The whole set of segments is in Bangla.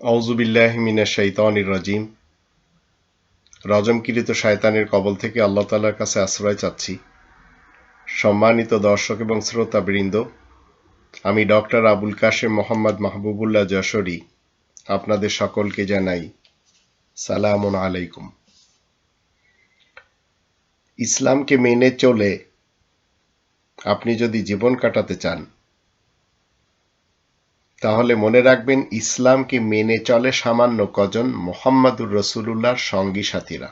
আউযু বিল্লাহি মিনাশ শাইতানির রাজিম। রজমকৃত শয়তানের কবল থেকে আল্লাহ তাআলার কাছে আশ্রয় চাচ্ছি। সম্মানিত দর্শক এবং শ্রোতাবৃন্দ, আমি ডক্টর আবুল কাশেম মোহাম্মদ মাহবুবুল্লাহ যশোরী আপনাদের সকলকে জানাই সালামুন আলাইকুম। ইসলামকে মেনে চলে আপনি যদি জীবন কাটাতে চান, তাহলে মনে রাখবেন ইসলামকে মেনে চলে সামান্য কজন মুহাম্মাদুর রাসূলুল্লাহর সঙ্গী সাথীরা।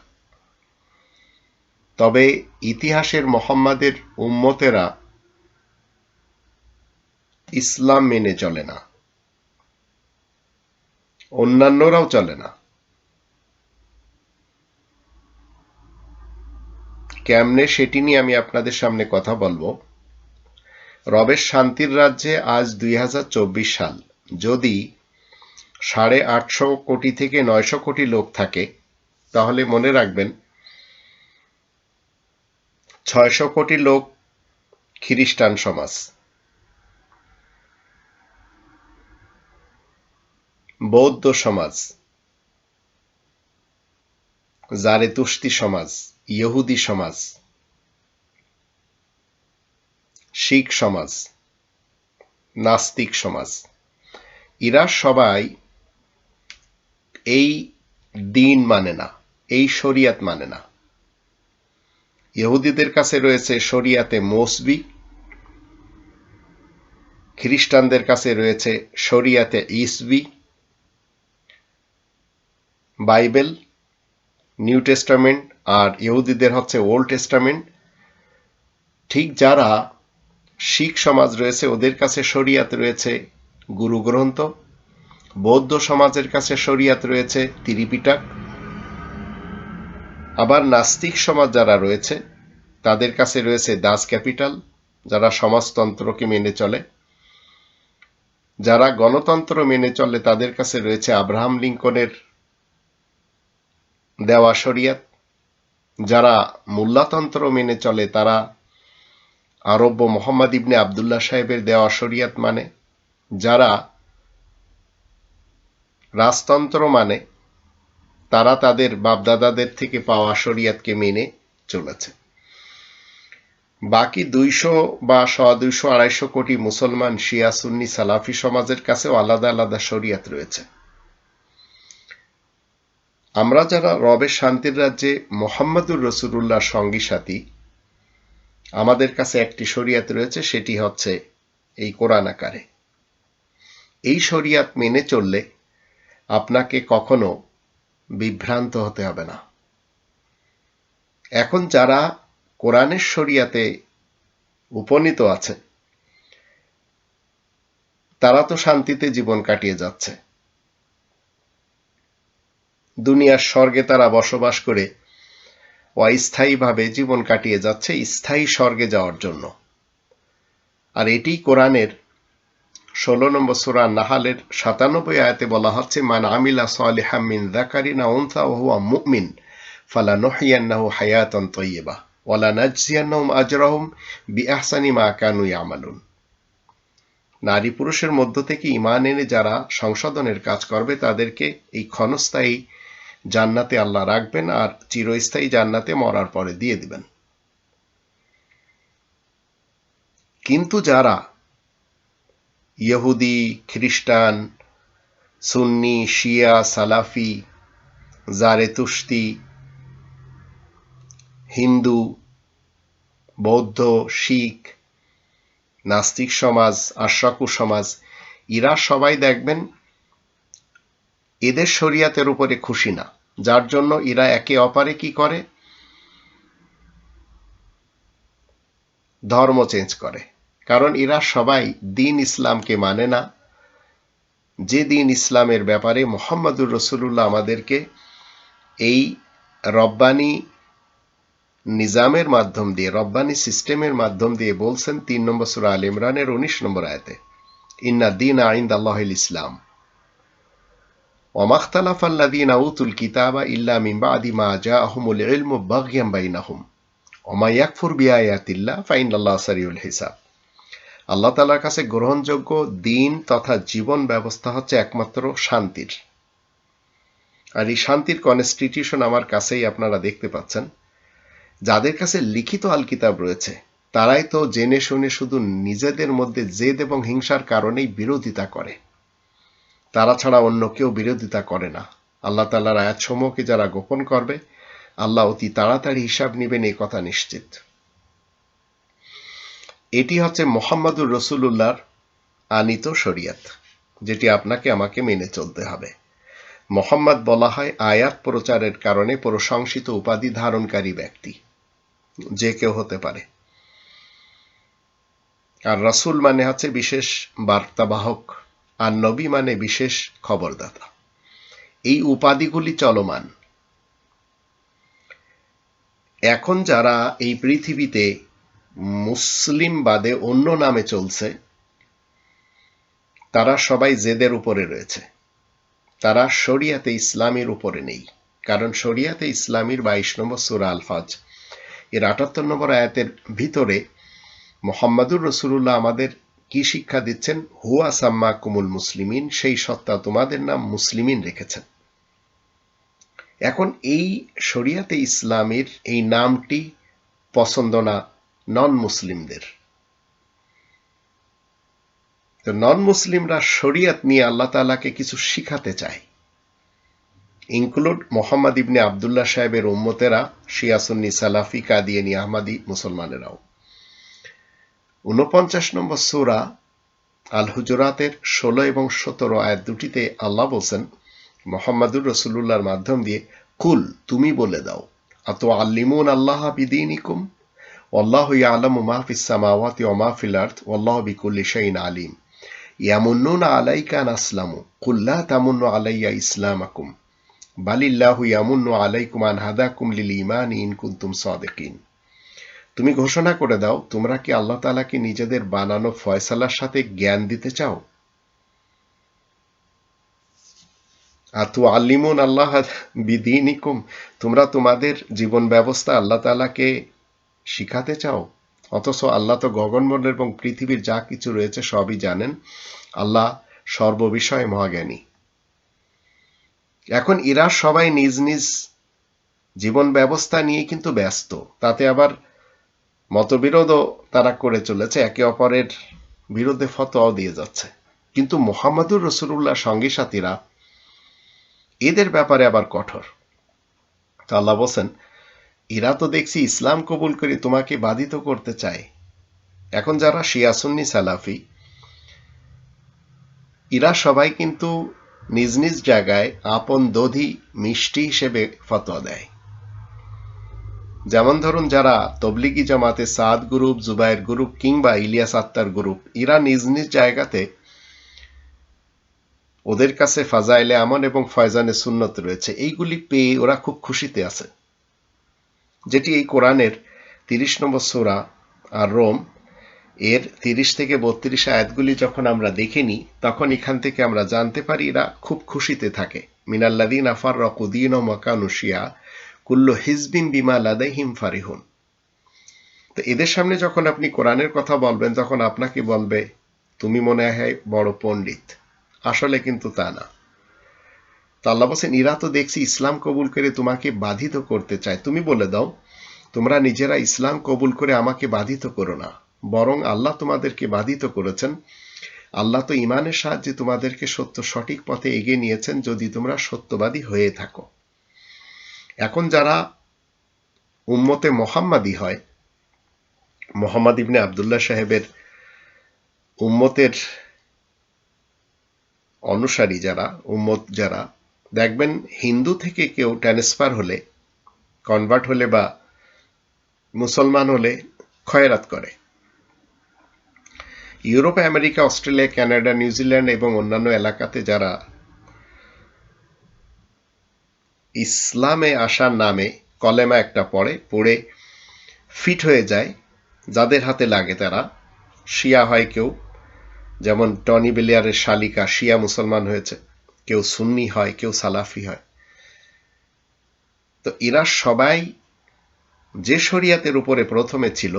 তবে ইতিহাসের মুহাম্মাদের উম্মতেরা ইসলাম মেনে চলে না, অন্যান্যরাও চলে না। কেমনে সেটি নিয়ে আমি আপনাদের সামনে কথা বলবো। রবের শান্তির রাজ্যে আজ 2024 সাল। যদি 850 কোটি থেকে 900 কোটি লোক থাকে, তাহলে মনে রাখবেন 600 কোটি লোক খ্রিস্টান সমাজ, বৌদ্ধ সমাজ, জারেতুস্তি সমাজ, ইহুদি সমাজ, শিখ সমাজ, নাস্তিক সমাজ। এরা সবাই এই দিন মানে না, এই শরিয়াত মানে না। ইহুদিদের কাছে রয়েছে শরিয়াতে মসবি, খ্রিস্টানদের কাছে রয়েছে শরিয়াতে ইসবি, বাইবেল, নিউ টেস্টামেন্ট, আর ইহুদিদের হচ্ছে ওল্ড টেস্টামেন্ট। ঠিক যারা শিখ সমাজ রয়েছে ওদের কাছে শরিয়াত রয়েছে গুরু গ্রন্থ, বৌদ্ধ সমাজের কাছে শরিয়াত রয়েছে ত্রিপিটক। আবার নাস্তিক সমাজ যারা রয়েছে তাদের কাছে রয়েছে দাস ক্যাপিটাল, যারা সমাজতন্ত্রকে মেনে চলে। যারা গণতন্ত্র মেনে চলে তাদের কাছে রয়েছে আব্রাহাম লিঙ্কনের দেওয়া শরিয়াত। যারা মোল্লাতন্ত্র মেনে চলে তারা আরব্য মোহাম্মদ ইবনে আবদুল্লাহ সাহেবের দেওয়া শরিয়াত মানে। যারা রাজতন্ত্র মানে তারা তাদের বাপদাদাদের থেকে পাওয়া শরিয়াতকে মেনে চলেছে। বাকি 200 বা 100, 200, 250 কোটি মুসলমান শিয়া সুন্নি সালাফি সমাজের কাছেও আলাদা আলাদা শরিয়াত রয়েছে। আমরা যারা রবের শান্তির রাজ্যে মুহাম্মাদুর রাসূলুল্লাহর সঙ্গী সাথী, আমাদের কাছে একটি শরিয়াত রয়েছে, সেটি হচ্ছে এই কোরআন আকারে। এই শরিয়াত মেনে চললে আপনাকে কখনো বিভ্রান্ত হতে হবে না। এখন যারা কোরআনের শরিয়াতে উপনীত আছে তারা তো শান্তিতে জীবন কাটিয়ে যাচ্ছে। দুনিয়ার স্বর্গে তারা বসবাস করে অস্থায়ীভাবে জীবন কাটিয়ে যাচ্ছে স্থায়ী স্বর্গে যাওয়ার জন্য। আর এটি কোরআনের 16 নম্বর সূরা নাহালের 97 আয়াতে বলা হচ্ছে, মান আমিলা সালিহাম মিন যাকারিন আও উনসা ওয়া হুয়া মুমিন ফালানুহইয়ান্নাহু হায়াতান তাইয়্যিবা ওয়া লানাজজিয়ান্নাহুম আজরাহুম বিআহসানি মা কানু ইয়ামালুন। নারী পুরুষের মধ্য থেকে ঈমান এনে যারা সংশোধনের কাজ করবে তাদেরকে এই ক্ষণস্থায়ী জান্নাতে আল্লাহ রাখবেন আর চিরস্থায়ী জান্নাতে মরার পরে দিয়ে দিবেন। কিন্তু যারা ইহুদি, খ্রিস্টান, সুন্নি, শিয়া, সালাফি, জারেতুস্তি, হিন্দু, বৌদ্ধ, শিখ, নাস্তিক সমাজ, আশরাকু সমাজ, এরা সবাই দেখবেন এদের শরিয়াতের উপরে খুশি না, যার জন্য এরা একে অপরে কি করে, ধর্ম চেঞ্জ করে। কারণ এরা সবাই দিন ইসলামকে মানে না, যে দিন ইসলামের ব্যাপারে মুহাম্মাদুর রাসূলুল্লাহ আমাদেরকে এই রব্বানি নিজামের মাধ্যম দিয়ে, রব্বানি সিস্টেমের মাধ্যম দিয়ে বলছেন। 3 নম্বর সূরা আল ইমরানের 19 নম্বর আয়াতে, ইন্না দীনা ইনদাল্লাহিল ইসলাম ওয়া মাখতালাফাল্লাযীনা উতুল কিতাবা ইল্লা মিন বাদি মা জাআহুমুল ইলমু বাগয়ান বাইনাহুম ওয়া মা ইয়াকফুর বিআয়াতিল্লাহ ফাইন্নাল্লাহা সারিউল হিসাব। আল্লাহ তাআলার কাছে গ্রহণযোগ্য দিন তথা জীবন ব্যবস্থা হচ্ছে একমাত্র শান্তির। আর এই শান্তির কনস্টিটিউশন আমার কাছেই আপনারা দেখতে পাচ্ছেন। যাদের কাছে লিখিত আল কিতাব রয়েছে তারাই তো জেনে শুনে শুধু নিজেদের মধ্যে জেদ এবং হিংসার কারণেই বিরোধিতা করে, তারা ছাড়া অন্য কেউ বিরোধিতা করে না। আল্লাহ তাআলার আয়াতসমূহকে যারা গোপন করবে আল্লাহ অতি তাড়াতাড়ি হিসাব নেবেন, এই কথা নিশ্চিত। এটি হচ্ছে মুহাম্মদুর রাসূলুল্লাহর আনিত শরিয়ত, যেটি আপনাকে আমাকে মেনে চলতে হবে। মুহাম্মদ বলা হয় আয়াত প্রচারের কারণে প্রশংসিত উপাধি ধারণকারী ব্যক্তি, যে কেউ হতে পারে। আর রাসূল মানে হচ্ছে বিশেষ বার্তাবাহক, আর নবী মানে বিশেষ খবরদাতা। এই উপাধিগুলি চলমান। এখন যারা এই পৃথিবীতে মুসলিম বাদে অন্য নামে চলছে তারা সবাই জেদের উপরে রয়েছে, তারা শরিয়াতে ইসলামের উপরে নেই। কারণ শরিয়াতে ইসলামীর 22 নম্বর সূরা আল হজ এর 78 নম্বর আয়াতের ভিতরে মুহাম্মদুর রাসূলুল্লাহ আমাদের কি শিক্ষা দিচ্ছেন? হুয়া সাম্মাকুমুল মুসলিমিন, সেই সত্তা তোমাদের নাম মুসলিমিন রেখেছেন। এখন এই শরিয়াতে ইসলামের এই নামটি পছন্দ না নন মুসলিমদের। তো নন মুসলিমরা শরিয়াত নিয়ে আল্লাহ তাআলাকে কিছু শিখাতে চায়, ইনক্লুড মোহাম্মদ ইবনে আবদুল্লাহ সাহেবের উম্মতেরা, শিয়া সুন্নি সালাফি কাদিয়ানী আহমদী মুসলমানেরাও। 49 নম্বর সূরা আল হুজুরাতের 16 এবং 17 আয়াত দুটিতে আল্লাহ বলছেন মুহাম্মদুর রাসূলুল্লাহর মাধ্যম দিয়ে, কুল তুমি বলে দাও, আতুআল্লিমুন আল্লাহ বিদীনিকুম ওয়াল্লাহু ইয়ালামু মা ফিস সামাওয়াতি ওয়া মা ফিল আরদ ওয়াল্লাহু বিকুল্লি শাইইন আলিম ইয়ামুন্নুনা আলাইকা আন আসলামু কুল লা তামুন্নু আলাইয়া ইসলামাকুম বালিল্লাহু ইয়ামুন্নু আলাইকুম আন হাদাকুম লিল ঈমানি ইন কুনতুম সাদিকিন। তুমি ঘোষণা করে দাও, তোমরা কি আল্লাহ তাআলাকে নিজেদের বানানো ফয়সালার সাথে জ্ঞান দিতে চাও? আতুআল্লিমুন আল্লাহ বিদীনিকুম, তোমরা তোমাদের জীবন ব্যবস্থা আল্লাহ তাআলাকে শিখাতে চাও? অথচ আল্লাহ তো গগনমণ্ডল এবং পৃথিবীর যা কিছু রয়েছে সবই জানেন, আল্লাহ সর্ববিষয়ে মহাজ্ঞানী। এখন এরা সবাই নিজ নিজ জীবন ব্যবস্থা নিয়ে কিন্তু ব্যস্ত, তাতে আবার মতবিরোধও তারা করে চলেছে, একে অপরের বিরুদ্ধে ফতোয়াও দিয়ে যাচ্ছে। কিন্তু মুহাম্মদুর রাসূলুল্লাহ সঙ্গী সাথীরা এদের ব্যাপারে আবার কঠোর। তো আল্লাহ বলছেন, এরা তো দেখছি ইসলাম কবুল করে তোমাকে বাধিত করতে চায়। এখন যারা শিয়া সুন্নি সালাফি এরা সবাই কিন্তু নিজ নিজ জায়গায় আপন দধি মিষ্টি হিসেবে ফতোয়া দেয়। যেমন ধরুন যারা তবলিগি জামাতে সাদ গ্রুপ, জুবায়ের গ্রুপ কিংবা ইলিয়াস আত্মার গ্রুপ, এরা নিজ নিজ জায়গাতে ওদের কাছে ফাজাইলে আমল এবং ফয়জানে সুন্নত রয়েছে, এইগুলি পেয়ে ওরা খুব খুশিতে আছে। যেটি এই কোরআনের 30 নম্বর সূরা আর রোম এর 30 থেকে 32 আয়াতগুলি যখন আমরা দেখে নিই তখন এখান থেকে আমরা জানতে পারি এরা খুব খুশিতে থাকে। মিনাল্লাযীনা ফাররাকু দীনহুম ওয়া কানু শিয়া কুল্লু হিজবিন বিমা লাদাইহিম ফারিহুন। তো এদের সামনে যখন আপনি কোরআনের কথা বলবেন তখন আপনাকে বলবে তুমি মনে হয় বড় পণ্ডিত, আসলে কিন্তু তা না। তো আল্লাহ বলছেন এরা তো দেখছি ইসলাম কবুল করে তোমাকে বাধিত করতে চায়, তুমি বলে দাও তোমরা নিজেরা ইসলাম কবুল করে আমাকে বাধিত করো না, বরং আল্লাহ তোমাদেরকে বাধিত করেছেন। আল্লাহ তো ঈমানের সাহায্যে তোমাদেরকে সত্য সঠিক পথে এগিয়ে নিয়েছেন যদি তোমরা সত্যবাদী হয়ে থাকো। এখন যারা উম্মতে মুহাম্মাদি হয়, মুহাম্মদ ইবনে আবদুল্লাহ সাহেবের উম্মতের অনুসারী যারা, উম্মত যারা, দেখবেন হিন্দু থেকে কেউ ট্রান্সফার হলে, কনভার্ট হলে বা মুসলমান হলে খয়রাত করে। Europe, America, Australia, Canada, New Zealand এবং অন্যান্য এলাকাতে যারা ইসলামে আসার নামে কলেমা একটা পড়ে ফিট হয়ে যায়, যাদের হাতে লাগে তারা শিয়া হয়, কেউ যেমন টনি বেলিয়ারের শালিকা শিয়া মুসলমান হয়েছে, কেউ সুন্নি হয়, কেউ সালাফি হয়। তো এরা সবাই যে শরিয়াতের উপরে প্রথমে ছিল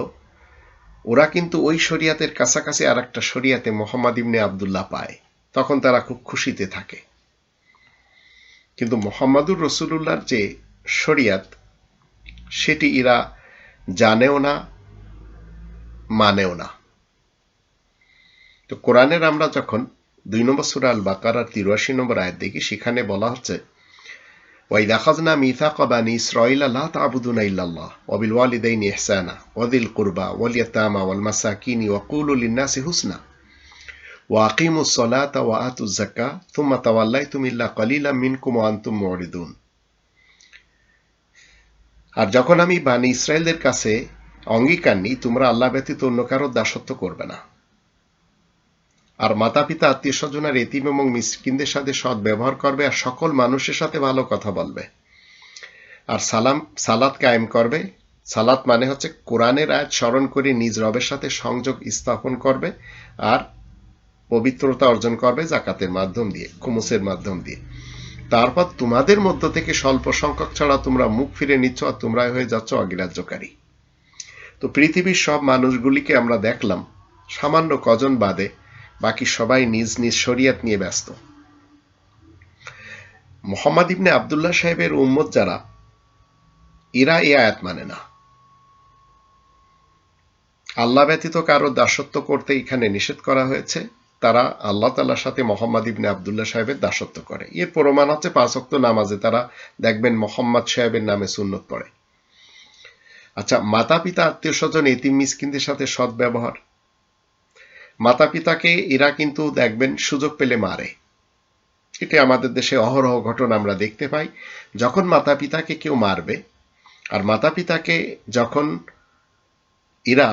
ওরা কিন্তু ওই শরিয়াতের কাছাকাছি আর একটা শরিয়াতে মুহাম্মদ ইবনে আবদুল্লাহ পায়, তখন তারা খুব খুশিতে থাকে। কিন্তু মুহাম্মাদুর রাসূলুল্লাহর যে শরিয়াত সেটি এরা জানেও না, মানেও না। তো কোরআনের আমরা যখন 2 নম্বর সূরা আল বাকারার 83 নম্বর আয়াত দেখি, সেখানে বলা হচ্ছে ওয়াইদা আখাযনা মিসাকা বানি ইসরাঈলা লা তা'বুদুনা ইল্লাল্লাহ ওয়া বিল ওয়ালিদাইনি ইহসানা ওয়া যিল কুরবা ওয়াল ইয়াতামা ওয়াল মাসাকিনি ওয়া কুলু লিন-নাসি হুসনা ওয়া আকিমুস সালাতা ওয়া আতুজ যাকাহ থুম্মা তাওয়াল্লাইতুম ইল্লা কালিলাম মিনকুম ওয়া আনতুম মুরিদুন। আর যখন আমি বানি ইসরায়েলদের কাছে অঙ্গীকার নিই তোমরা আল্লাহ ব্যতীত অন্য কারো দাসত্ব করবে না, আর মাতা পিতা আত্মীয় স্বজন আর এতিম এবং মিসকিনদের সাথে সৎ ব্যবহার করবে, আর সকল মানুষের সাথে ভালো কথা বলবে, আর সালাত কায়েম করবে। সালাত মানে হচ্ছে কোরআনের আয়াত স্মরণ করে নিজ রবের সাথে সংযোগ স্থাপন করবে, আর পবিত্রতা অর্জন করবে জাকাতের মাধ্যম দিয়ে, খুমুসের মাধ্যম দিয়ে। তারপর তোমাদের মধ্য থেকে স্বল্প সংখ্যক ছাড়া তোমরা মুখ ফিরে নিচ্ছ আর তোমরাই হয়ে যাচ্ছ অগ্রাহ্যকারী। তো পৃথিবীর সব মানুষগুলিকে আমরা দেখলাম, সামান্য কজন বাদে বাকি সবাই নিজ নিজ শরিয়াত নিয়ে ব্যস্ত। মুহাম্মদ ইবনে আব্দুল্লাহ সাহেবের উম্মত যারা, এরা এই আয়াত মানে না। আল্লাহ ব্যতীত কারো দাসত্ব করতে এখানে নিষেধ করা হয়েছে, তারা আল্লাহ তাআলার সাথে মুহাম্মদ ইবনে আব্দুল্লাহ সাহেবের দাসত্ব করে। এর প্রমাণ হচ্ছে 5 ওয়াক্ত নামাজে তারা দেখবেন মুহাম্মদ সাহেবের নামে সুন্নত পড়ে। আচ্ছা, মাতা পিতা আত্মীয় স্বজন এতিম মিসকিনদের সাথে সৎ ব্যবহার। মাতা পিতাকে এরা কিন্তু দেখবেন সুযোগ পেলে মারে। এটা আমাদের দেশে অহরহ ঘটনা আমরা দেখতে পাই। যখন মাতা পিতাকে কেউ মারবে, আর মাতা পিতাকে যখন এরা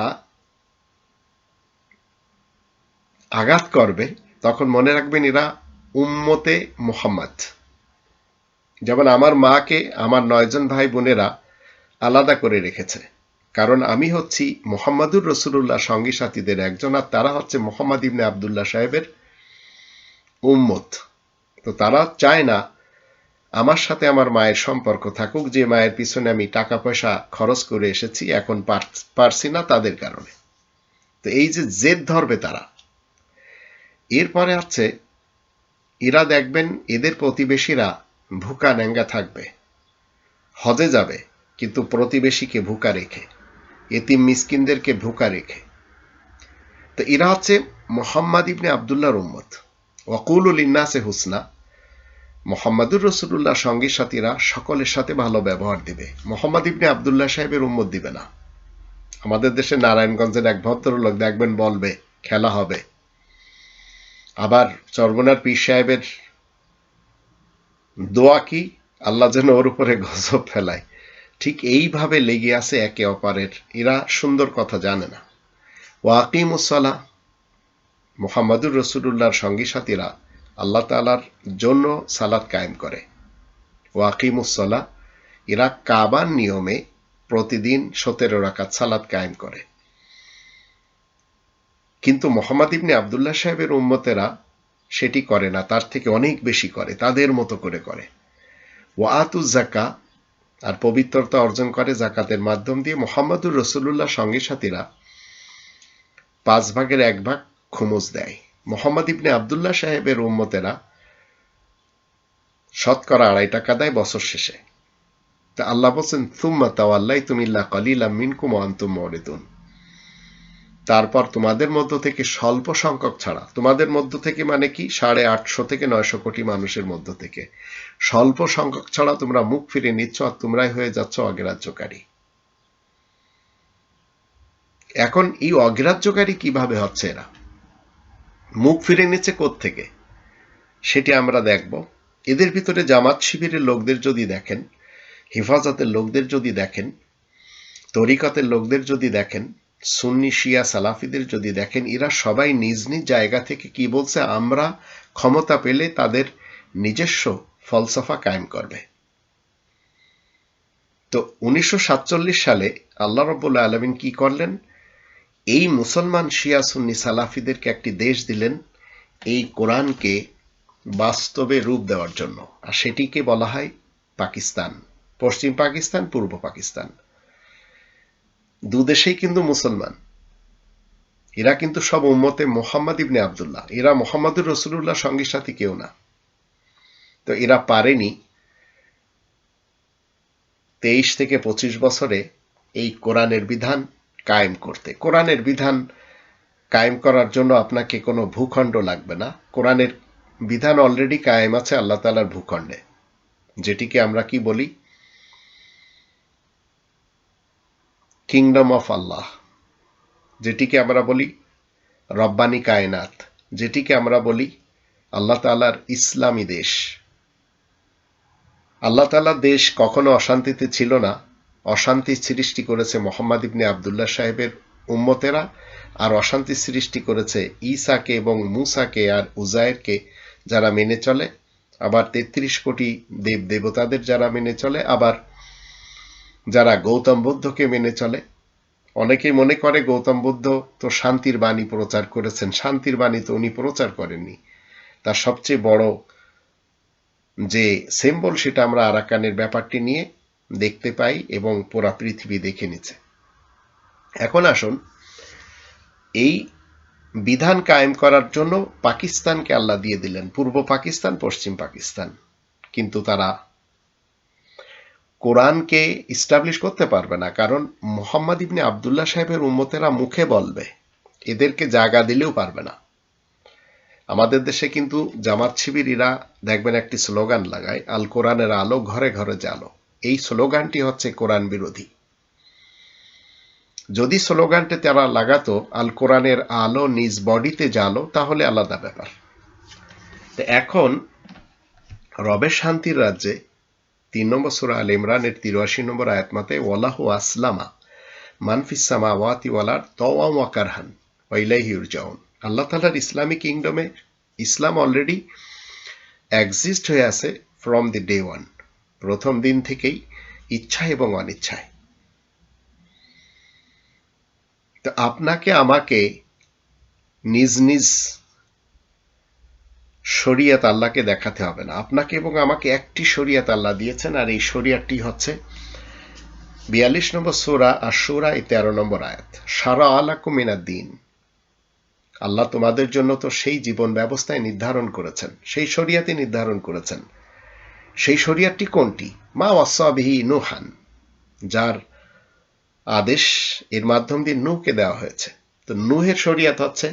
আঘাত করবে, তখন মনে রাখবেন এরা উম্মতে মুহাম্মদ। যেমন আমার মাকে আমার 9 জন ভাই বোনেরা আলাদা করে রেখেছে, কারণ আমি হচ্ছি মুহাম্মাদুর রাসূলুল্লাহ সঙ্গী সাথীদের একজন, আর তারা হচ্ছে মুহাম্মদ ইবনে আব্দুল্লাহ সাহেবের উম্মত। তো তারা চায় না আমার সাথে আমার মায়ের সম্পর্ক থাকুক, যে মায়ের পিছনে আমি টাকা পয়সা খরচ করে এসেছি, এখন পারছি না তাদের কারণে। তো এই যে জেদ ধরবে তারা। এরপরে আছে এরা দেখবেন এদের প্রতিবেশীরা ভুকা ন্যাঙ্গা থাকবে, হজে যাবে কিন্তু প্রতিবেশীকে ভুকা রেখে, এতিম মিসকিনদেরকে ভুকা রেখে। তো এরা হচ্ছে মুহাম্মদ ইবনে আব্দুল্লাহর উম্মত। ওয়াকুলু লিন-নাসি হুসনা, মুহাম্মাদুর রাসূলুল্লাহ সঙ্গী সাথীরা সকলের সাথে ভালো ব্যবহার দিবে, মুহাম্মদ ইবনে আব্দুল্লাহ সাহেবের উম্মত দিবে না। আমাদের দেশে নারায়ণগঞ্জের এক ভদ্রলোক দেখবেন বলবে খেলা হবে, আবার চরমনার পীর সাহেবের দোয়া কি, আল্লাহ যেন ওর উপরে গজব ফেলায়। ঠিক এইভাবে লেগে আছে একে অপরের, এরা সুন্দর কথা জানে না। ওয়াকিমুস সালাহ, মুহাম্মাদুর রাসূলুল্লাহর সঙ্গী সাথীরা আল্লাহ তাআলার জন্য সালাত কায়েম করে। ওয়াকিমুস সালাহ, এরা কাবার নিয়মে প্রতিদিন 17 রাকাত সালাত কায়েম করে। কিন্তু মুহাম্মদ ইবনে আব্দুল্লাহ সাহেবের উম্মতেরা সেটি করে না, তার থেকে অনেক বেশি করে, তাদের মতো করে করে। ওয়া আতুজ যাকাহ, আর পবিত্রতা অর্জন করে জাকাতের মাধ্যম দিয়ে। মুহাম্মাদুর রাসূলুল্লাহ সঙ্গী সাথীরা 5 ভাগের 1 ভাগ খুমুস দেয়। মুহাম্মদ ইবনে আব্দুল্লাহ সাহেবের উম্মতেরা শতকরা 2.5 টাকা দেয় বছর শেষে। তা আল্লাহ বলছেন সুম্মা তাওয়াল্লাইতুম ইল্লা কালিলাম মিনকুম ওয়া আনতুম মুরিদুন। তারপর তোমাদের মধ্য থেকে স্বল্প সংখ্যক ছাড়া, তোমাদের মধ্য থেকে মানে কি 850 থেকে 900 কোটি মানুষের মধ্য থেকে স্বল্প সংখ্যক ছাড়া তোমরা মুখ ফিরে নিচ্ছ, আর তোমরাই হয়ে যাচ্ছ অগ্রাহ্যকারী। এখন এই অগ্রাহ্যকারী কিভাবে হচ্ছে? এরা মুখ ফিরে নিচ্ছে কোত্থেকে সেটি আমরা দেখব। এদের ভিতরে জামাত শিবিরের লোকদের যদি দেখেন, হেফাজতের লোকদের যদি দেখেন, তরিকতের লোকদের যদি দেখেন, সুন্নি শিয়া সালাফিদের যদি দেখেন, এরা সবাই নিজ নিজ জায়গা থেকে কি বলছে, আমরা ক্ষমতা পেলে তাদের নিজস্ব ফলসফা কায়েম করবে। তো 1947 সালে আল্লাহ রাব্বুল আলামিন কি করলেন? এই মুসলমান শিয়া সুন্নি সালাফিদেরকে একটি দেশ দিলেন এই কোরআনকে বাস্তবে রূপ দেওয়ার জন্য, আর সেটিকে বলা হয় পাকিস্তান। পশ্চিম পাকিস্তান, পূর্ব পাকিস্তান, দুদেশেই কিন্তু মুসলমান। এরা কিন্তু সব উম্মতে মুহাম্মদ ইবনে আব্দুল্লাহ, এরা মুহাম্মাদুর রাসূলুল্লাহ সঙ্গী সাথী কেউ না। তো এরা পারেনি 23 থেকে 25 বছরে এই কোরআনের বিধান কায়েম করতে। কোরআনের বিধান কায়েম করার জন্য আপনাকে কোনো ভূখণ্ড লাগবে না। কোরআনের বিধান অলরেডি কায়েম আছে আল্লাহ তাআলার ভূখণ্ডে, যেটিকে আমরা কি বলি? কিংডম অফ আল্লাহ, যেটিকে আমরা বলি রব্বানি কায়নাত, যেটিকে আমরা বলি আল্লাহ তাআলার ইসলামী দেশ। আল্লাহ তাআলার দেশ কখনো অশান্তিতে ছিল না। অশান্তি সৃষ্টি করেছে মোহাম্মদ ইবনে আবদুল্লাহ সাহেবের উম্মতেরা, আর অশান্তি সৃষ্টি করেছে ঈসাকে এবং মূসাকে আর উজায়েরকে যারা মেনে চলে, আবার 33 কোটি দেব দেবতাদের যারা মেনে চলে, আবার যারা গৌতম বুদ্ধকে মেনে চলে। অনেকেই মনে করে গৌতম বুদ্ধ তো শান্তির বাণী প্রচার করেছেন। শান্তির বাণী তো উনি প্রচার করেননি। তার সবচেয়ে বড় যে সিম্বল, সেটা আমরা আরাকানের ব্যাপারটি নিয়ে দেখতে পাই এবং পুরা পৃথিবী দেখে নিচ্ছে। এখন আসুন, এই বিধান কায়েম করার জন্য পাকিস্তানকে আল্লাহ দিয়ে দিলেন, পূর্ব পাকিস্তান, পশ্চিম পাকিস্তান। কিন্তু তারা কোরআনকে ইস্টাবলিশ করতে পারবে না, কারণ মোহাম্মদ ইবনে আবদুল্লাহ সাহেবের উম্মতেরা মুখে বলবে, এদেরকে জায়গা দিলেও পারবে না। আমাদের দেশে কিন্তু জামাত শিবিরীরা দেখবেন একটি স্লোগান লাগায়, আল কোরআনের আলো ঘরে ঘরে জালো। এই স্লোগানটি হচ্ছে কোরআন বিরোধী। যদি স্লোগানটি তারা লাগাতো আল কোরআনের আলো নিজ বডিতে জালো, তাহলে আলাদা ব্যাপার। এখন রবের শান্তির রাজ্যে 3 নম্বর সূরা আল ইমরানের 83 নম্বর আয়াত মতে ওয়ালাহু আসলামা মানফিস সামাওয়াতি ওয়াল আরদ তাওআন ওয়া কারহান ওয়া ইলাইহি ইরজাউন। আল্লাহ তাআলার ইসলামিক কিংডমে ইসলাম অলরেডি এক্সিস্ট হয়ে আছে ফ্রম দি ডে ওয়ান, প্রথম দিন থেকেই, ইচ্ছায় এবং অনিচ্ছায়। তো আপনাকে আমাকে নিজ নিজ শরিয়ত আল্লাহকে দেখাতে হবে না। আপনাকে এবং আমাকে একটি শরিয়ত আল্লাহ দিয়েছেন, আর এই শরিয়তটি হচ্ছে 42 নম্বর সূরা আশ-শুরা 13 নম্বর আয়াত, শারা আলাকুম মিনাদ-দীন। আল্লাহ তোমাদের জন্য তো সেই জীবন ব্যবস্থায় নির্ধারণ করেছেন, সেই শরিয়তে নির্ধারণ করেছেন। সেই শরিয়তটি কোনটি? মা ওয়াসা বিহি নূহান, যার আদেশ এর মাধ্যম দিয়ে নূহকে দেওয়া হয়েছে। তো নূহের শরিয়ত হচ্ছে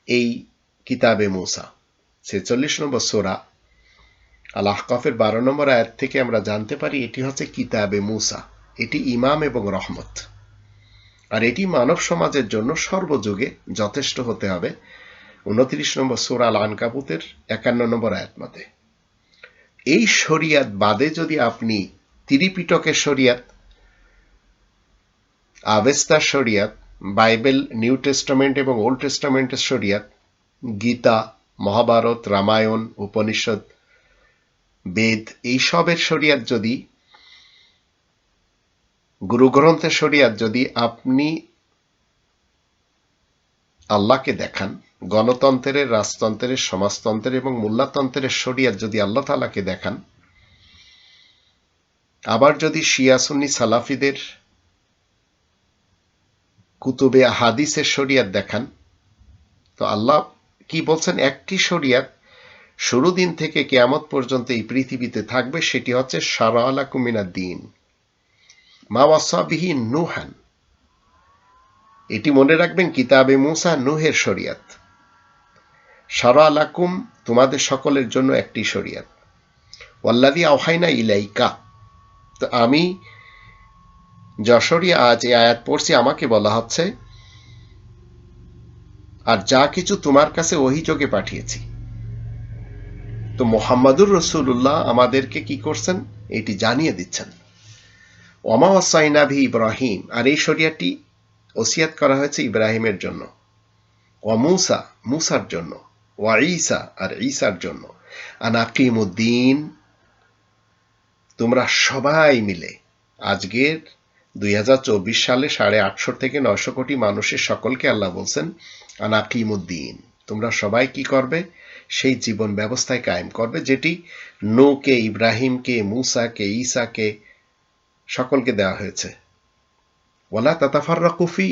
এই কিতাবে মূসা। 46 নম্বর সূরা আল আহকাফের 12 নম্বর আয়াত থেকে আমরা জানতে পারি এটি হচ্ছে কিতাবে মূসা। এটি ইমাম এবং রহমত, আর এটি মানব সমাজের জন্য সর্বযুগে যথেষ্ট হতে হবে। 29 নম্বর সূরা আল আনকাবুতের 51 নম্বর আয়াত মতে। এই শরিয়ত বাদে যদি আপনি ত্রিপিটকের শরিয়ত, আভেস্তার শরিয়ত, বাইবেল, নিউ টেস্টামেন্ট এবং ওল্ড টেস্টামেন্টের শরিয়ত, গীতা, মহাভারত, রামায়ণ, উপনিষদ, বেদ, এইসবের শরিয়ত যদি, গুরুগ্রন্থের শরিয়ত যদি আপনি আল্লাহকে দেখান, গণতন্ত্রের, রাজতন্ত্রের, সমাজতন্ত্রের এবং মোল্লাতন্ত্রের শরিয়ত যদি আল্লাহ তাআলাকে দেখান, আবার যদি শিয়া সুন্নি সালাফিদের কুতুবে হাদিসের শরিয়ত দেখান, তো আল্লাহ কি বলছেন? একটি শরিয়ত শুরু দিন থেকে কিয়ামত পর্যন্ত এই পৃথিবীতে থাকবে, সেটি হচ্ছে শারা আলাকুম মিনাদ-দীন মা ওয়াসা বিহি নূহান। এটি মনে রাখবেন, কিতাবে মূসা নূহের শরিয়ত। শারা আলাকুম তোমাদের সকলের জন্য একটি শরিয়ত। ওয়াল্লাযী আওহাইনা ইলাইকা, তো আমি যশোরী আজ এই আয়াত পড়ছি, আমাকে বলা হচ্ছে আর যা কিছু তোমার কাছে ওহীযোগে পাঠিয়েছি। তো মুহাম্মাদুর রাসূলুল্লাহ আমাদেরকে কি করছেন? এটি জানিয়ে দিচ্ছেন। ওমা ওয়াসাইনা ভি ইব্রাহিম, আর এই শরিয়তটি ওসিয়াত করা হয়েছে ইব্রাহিমের জন্য, ওয়া মূসা, মূসার জন্য, ওয়া ঈসা, আর ঈসার জন্য, আন আকিমুদ্দিন, তোমরা সবাই মিলে, আজকের 2024 সালে 850 থেকে 900 কোটি মানুষের সকলকে আল্লাহ বলছেন আন আকিমুদ্দিন, তোমরা সবাই কি করবে? সেই জীবন ব্যবস্থায় কায়েম করবে, যেটি নূহকে, ইব্রাহিমকে, মূসাকে, ঈসাকে সকলকে দেওয়া হয়েছে। ওয়ালা তাতাফাররাকু ফি,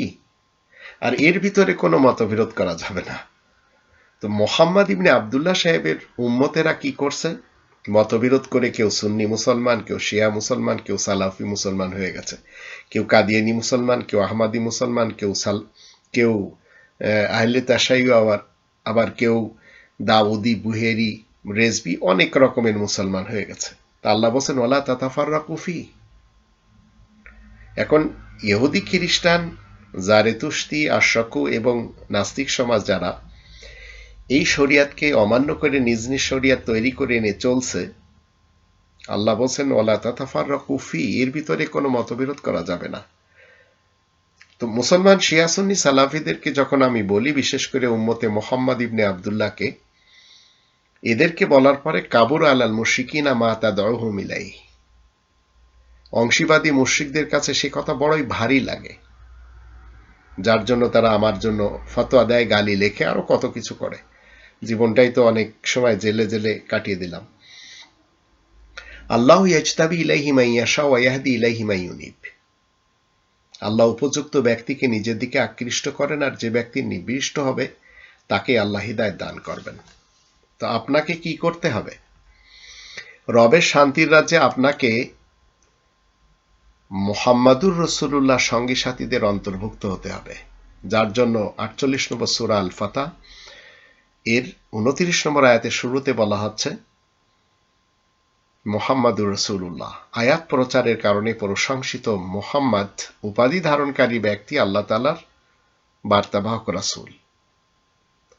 আর এর ভিতরে কোনো মতবিরোধ করা যাবে না। তো মুহাম্মদ ইবনে আবদুল্লাহ সাহেবের উম্মতেরা কি করছে? মতবিরোধ করে কেউ সুন্নি মুসলমান, কেউ শিয়া মুসলমান, কেউ সালাফি মুসলমান হয়ে গেছে, কেউ কাদিয়ানি মুসলমান, কেউ আহমাদি মুসলমান, কেউ আহলে তাশাইয়্যু, আবার কেউ দাউদি, বুহেরি, রেজবি, অনেক রকমের মুসলমান হয়ে গেছে। তা আল্লাহ বলছেন ওয়ালা তাতাফাররাকু ফি। এখন ইহুদি, খ্রিস্টান, জারেতুশতি, আশরাকু এবং নাস্তিক সমাজ যারা এই শরিয়াতকে অমান্য করে নিজ নিজ শরিয়াত তৈরি করে এনে চলছে, আল্লাহ বলছেন ওয়ালা তাতাফাররাকু ফি, এর ভিতরে কোনো মতবিরোধ করা যাবে না। তো মুসলমান শিয়া সুন্নি সালাফিদেরকে যখন আমি বলি, বিশেষ করে উম্মতে মুহাম্মদ ইবনে আবদুল্লাহকে, এদেরকে বলার পরে কাবুর আলাল মুশরিকিনা মা তাদউহুম ইলাইহি, অংশীবাদী মুশরিকদের কাছে সে কথা বড়ই ভারী লাগে, যার জন্য তারা আমার জন্য ফতোয়া দেয়, গালি লেখে, আরো কত কিছু করে। জীবনটাই তো অনেক সময় জেলে জেলে কাটিয়ে দিলাম। আল্লাহু ইয়াজতাবি ইলাইহি মান ইয়াশা ওয়া ইয়াহদি ইলাইহি মান ইউনিব। আল্লাহ উপযুক্ত ব্যক্তিকে নিজের দিকে আকৃষ্ট করেন, আর যে ব্যক্তি নিবিষ্ট হবে তাকে আল্লাহ হিদায়াত দান করবেন। তো আপনাকে কি করতে হবে? রবের শান্তির রাজ্যে আপনাকে মুহাম্মাদুর রাসূলুল্লাহ সঙ্গী সাথীদের অন্তর্ভুক্ত হতে হবে, যার জন্য 48 নম্বর সূরা আল ফাতহ এর 29 নম্বর আয়াতের শুরুতে বলা হচ্ছে মুহাম্মাদুর রাসূলুল্লাহ। আয়াত প্রচারের কারণে প্রশংসিত মুহাম্মদ উপাধি ধারণকারী ব্যক্তি আল্লাহ তাআলার বার্তাবাহক রাসূল।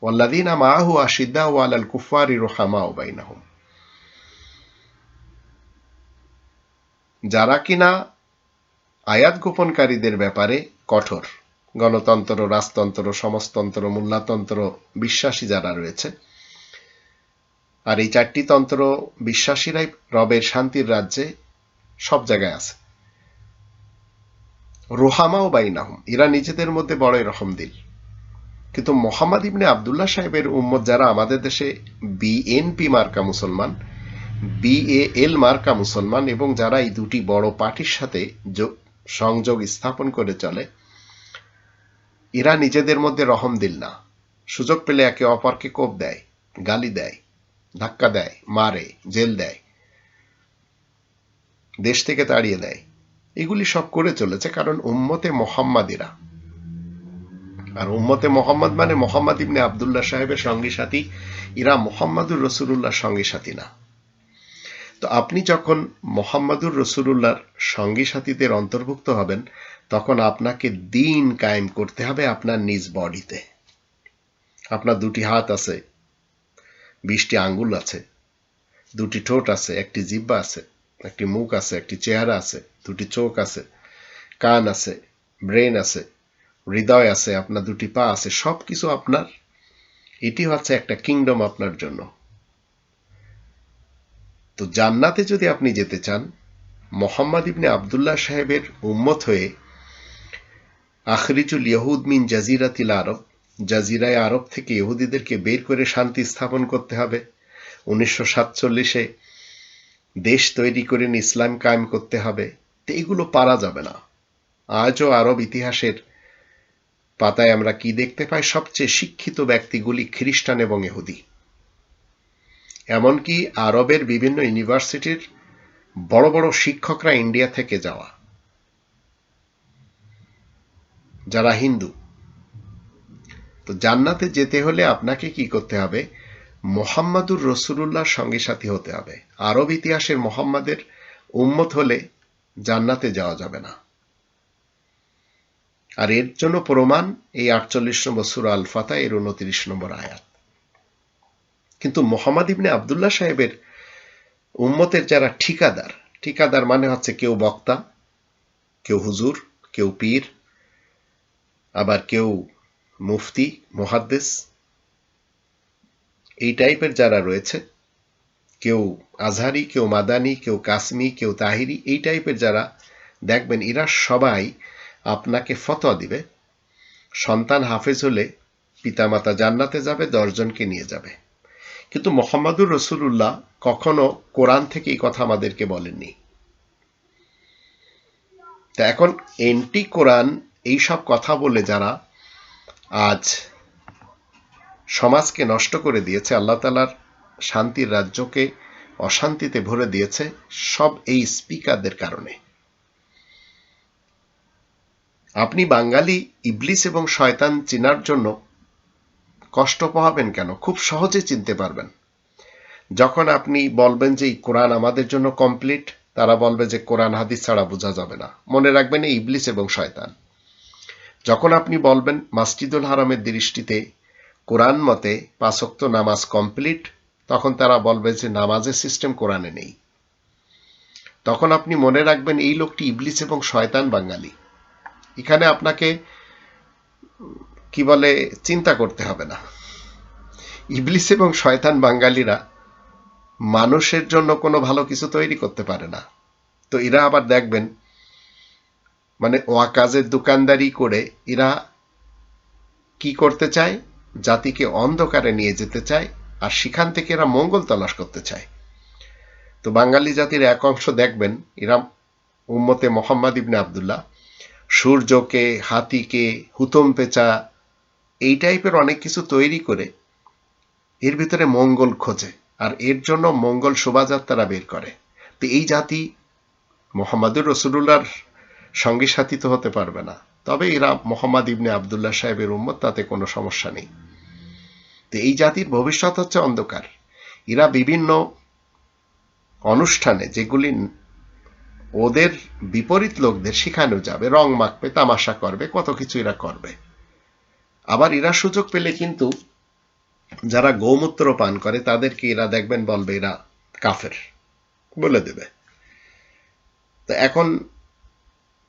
ওয়াল্লাযীনা মাআহু আশিদ্দাউ আলাল কুফফারি রুহামাউ বাইনাহুম, যারা কিনা আয়াত গোপনকারীদের ব্যাপারে কঠোর, গণতন্ত্র, রাজতন্ত্র, সমাজতন্ত্র, মোল্লাতন্ত্র বিশ্বাসী যারা রয়েছে, আর এই 4টি তন্ত্র বিশ্বাসীরাই রবের শান্তির রাজ্যে সব জায়গায় আছে। রুহামাও বাইনাহুম, এরা নিজেদের মধ্যে বড়ই রহমদিল। কিন্তু মুহাম্মদ ইবনে আবদুল্লাহ সাহেবের উম্মত যারা আমাদের দেশে বিএনপি মার্কা মুসলমান, বিএএল মার্কা মুসলমান, এবং যারা এই দুটি বড় পার্টির সাথে সংযোগ স্থাপন করে চলে, এরা নিজেদের মধ্যে রহমদিল না। সুযোগ পেলে একে অপরকে কোপ দেয়, গালি দেয়, ধাক্কা দেয়, মারে, জেল দেয়, দেশ থেকে তাড়িয়ে দেয়। এগুলি সব করে চলেছে কারণ উম্মতে মুহাম্মাদিরা, আর উম্মতে মুহাম্মদ মানে মুহাম্মদ ইবনে আবদুল্লাহ সাহেবের সঙ্গী সাথী, এরা মুহাম্মাদুর রাসূলুল্লাহর সঙ্গী সাথী না। তো আপনি যখন মুহাম্মাদুর রাসূলুল্লাহর সঙ্গী সাথীদের অন্তর্ভুক্ত হবেন, তখন আপনাকে দ্বীন কায়েম করতে হবে আপনার নিজ বডিতে। আপনার 2টি হাত আছে, 20টি আঙ্গুল আছে, 2টি ঠোঁট আছে, 1টি জিহ্বা আছে, 1টি মুখ আছে, 1টি চেহারা আছে, 2টি চোখ আছে, কান আছে, ব্রেন আছে, হৃদয় আছে, আপনার 2টি পা আছে, সবকিছু আপনার। এটি হচ্ছে একটা কিংডম আপনার জন্য। তো জান্নাতে যদি আপনি যেতে চান, মুহাম্মদ ইবনে আবদুল্লাহ সাহেবের উম্মত হয়ে আখরিজুল ইহুদ মিন জাজিরাতিল আরব, জাজিরায় আরব থেকে ইহুদিদেরকে বের করে শান্তি স্থাপন করতে হবে। 1947-এ দেশ তৈরি করে ইসলাম কায়েম করতে হবে। তো এগুলো পারা যাবে না। আজও আরব ইতিহাসের পাতায় আমরা কি দেখতে পাই? সবচেয়ে শিক্ষিত ব্যক্তিগুলি খ্রিস্টান এবং ইহুদি। এমনকি আরবের বিভিন্ন ইউনিভার্সিটির বড় বড় শিক্ষকরা ইন্ডিয়া থেকে যাওয়া, যারা হিন্দু। তো জান্নাতে যেতে হলে আপনাকে কি করতে হবে? মুহাম্মাদুর রাসূলুল্লাহর সঙ্গী সাথী হতে হবে। আরব ইতিহাসের মুহাম্মাদের উম্মত হলে জান্নাতে যাওয়া যাবে না। আর এর জন্য প্রমাণ এই 48 নম্বর সূরা আল ফাতহ এর 29 নম্বর আয়াত। কিন্তু মুহাম্মদ ইবনে আবদুল্লাহ সাহেবের উম্মতের যারা ঠিকাদার, ঠিকাদার মানে হচ্ছে কেউ বক্তা, কেউ হুজুর, কেউ পীর, আবার কেউ মুফতি, মুহাদ্দিস, এই টাইপের যারা রয়েছে, কেউ আজহারি, কেউ মাদানি, কেউ কাসমি, কেউ তাহিরি, এই টাইপের যারা দেখবেন, এরা সবাই আপনাকে ফতোয়া দিবে সন্তান হাফেজ হলে পিতামাতা জান্নাতে যাবে, 10 জনকে নিয়ে যাবে। কিন্তু মুহাম্মাদুর রাসূলুল্লাহ কখনো কোরআন থেকে এই কথা আমাদেরকে বলেননি। তা এখন এন্টি কোরআন এইসব কথা বলে যারা আজ সমাজকে নষ্ট করে দিয়েছে, আল্লাহ তাআলার শান্তির রাজ্যকে অশান্তিতে ভরে দিয়েছে, সব এই স্পিকারদের কারণে। আপনি বাঙালি ইবলিস এবং শয়তান চিনার জন্য কষ্ট পোহাবেন কেন? খুব সহজে চিনতে পারবেন। যখন আপনি বলবেন যে এই কোরআন আমাদের জন্য কমপ্লিট, তারা বলবে যে কোরআন হাদিস ছাড়া বোঝা যাবে না। মনে রাখবেন এই ইবলিস এবং শয়তান। যখন আপনি বলবেন মসজিদুল হারামের দৃষ্টিতে কোরআন মতে 5 ওয়াক্ত নামাজ কমপ্লিট, তখন তারা বলবে যে নামাজের সিস্টেম কোরআনে নেই। তখন আপনি মনে রাখবেন এই লোকটি ইবলিস এবং শয়তান বাঙালি। এখানে আপনাকে কি বলে চিন্তা করতে হবে না। ইবলিস এবং শয়তান বাঙালিরা মানুষের জন্য কোনো ভালো কিছু তৈরি করতে পারে না। তো এরা আবার দেখবেন মানে ওয়াকাজের দোকানদারি করে এরা কি করতে চায়? জাতিকে অন্ধকারে নিয়ে যেতে চায়, আর সেখান থেকে এরা মঙ্গল তলাশ করতে চায়। তো বাঙালি জাতির এক অংশ দেখবেন এরা উম্মতে মোহাম্মদ ইবনে আবদুল্লাহ সূর্যকে, হাতিকে, হুতম পেঁচা এই টাইপের অনেক কিছু তৈরি করে এর ভিতরে মঙ্গল খোঁজে, আর এর জন্য মঙ্গল শোভাযাত্রা বের করে। তো এই জাতি মোহাম্মদুর রসুলুল্লাহর সঙ্গী সাথী তো হতে পারবে না, তবে এরা মোহাম্মদ ইবনে আবদুল্লাহ সাহেবের উম্মত, তাতে কোনো সমস্যা নেই। তো এই জাতির ভবিষ্যৎ হচ্ছে অন্ধকার। এরা বিভিন্ন অনুষ্ঠানে যেগুলি ওদের বিপরীত লোকদের শেখানো যাবে, রং মাখবে, তামাশা করবে, কত কিছু এরা করবে। আবার এরা সুযোগ পেলে কিন্তু যারা গোমূত্র পান করে তাদেরকে এরা দেখবেন বলবে এরা কাফের বলে দেবে। তো এখন